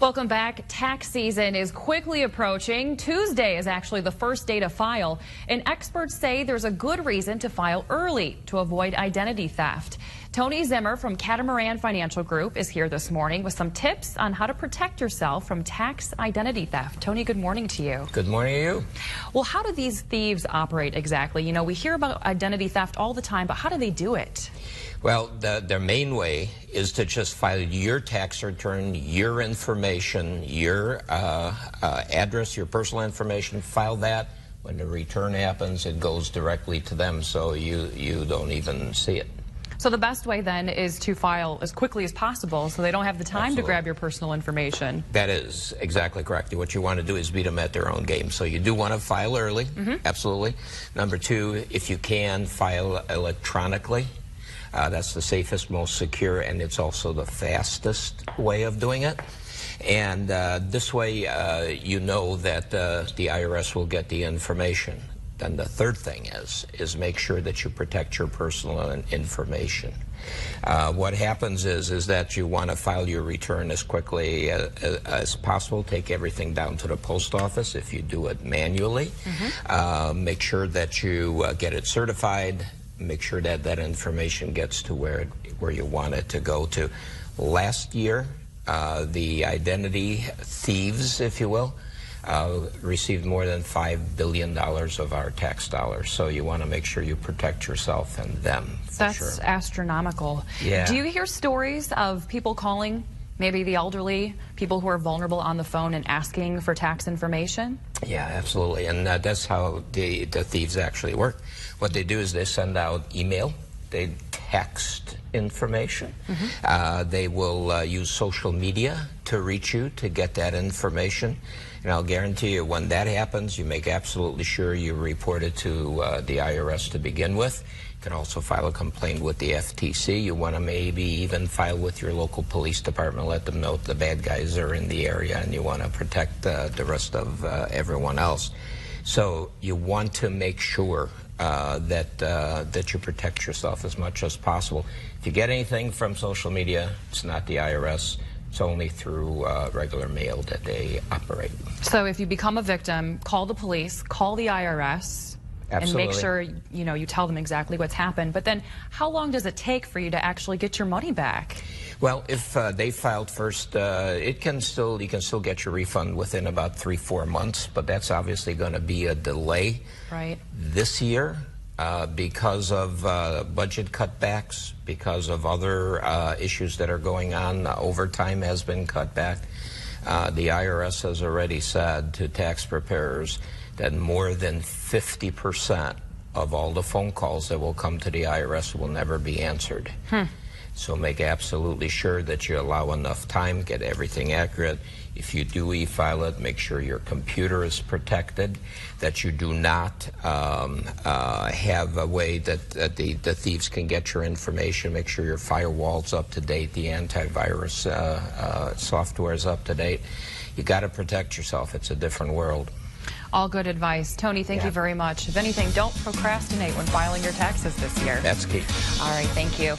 Welcome back. Tax season is quickly approaching. Tuesday is actually the first day to file, and experts say there's a good reason to file early to avoid identity theft. Tony Zimmer from Catamaran Financial Group is here this morning with some tips on how to protect yourself from tax identity theft. Tony, good morning to you. Good morning to you. Well, how do these thieves operate exactly? You know, we hear about identity theft all the time, but how do they do it? Well, their main way is to just file your tax return, your information, your address, your personal information, file that. When the return happens, it goes directly to them, so you don't even see it. So the best way then is to file as quickly as possible so they don't have the time to grab your personal information. That is exactly correct. What you want to do is beat them at their own game. So you do want to file early, absolutely. Number two, if you can, file electronically. That's the safest, most secure, and it's also the fastest way of doing it. And this way you know that the IRS will get the information. Then the third thing is make sure that you protect your personal information. What happens is that you want to file your return as quickly as possible. Take everything down to the post office if you do it manually. Make sure that you get it certified. Make sure that that information gets to where you want it to go to. Last year, the identity thieves, if you will, received more than $5 billion of our tax dollars. So you want to make sure you protect yourself and them. That's astronomical. Yeah. Do you hear stories of people calling, maybe the elderly, people who are vulnerable on the phone and asking for tax information? Yeah, absolutely. And that's how the thieves actually work. What they do is they send out email, they text information, they will use social media to reach you to get that information. And I'll guarantee you when that happens, you make absolutely sure you report it to the IRS to begin with. You can also file a complaint with the FTC. You want to maybe even file with your local police department, let them know the bad guys are in the area and you want to protect the rest of everyone else. So you want to make sure that you protect yourself as much as possible. If you get anything from social media, it's not the IRS. It's only through regular mail that they operate. So if you become a victim, call the police, call the IRS, and make sure you tell them exactly what's happened. But then how long does it take for you to actually get your money back? Well, if they filed first, you can still get your refund within about 3-4 months, but that's obviously going to be a delay. Right. This year, because of budget cutbacks, because of other issues that are going on, overtime has been cut back. The IRS has already said to tax preparers that more than 50% of all the phone calls that will come to the IRS will never be answered. So make absolutely sure that you allow enough time, get everything accurate. If you do e-file it, make sure your computer is protected, that you do not have a way that the thieves can get your information. Make sure your firewall's up to date, the antivirus software is up to date. You got to protect yourself. It's a different world. All good advice. Tony, thank you very much. If anything, don't procrastinate when filing your taxes this year. That's key. All right, thank you.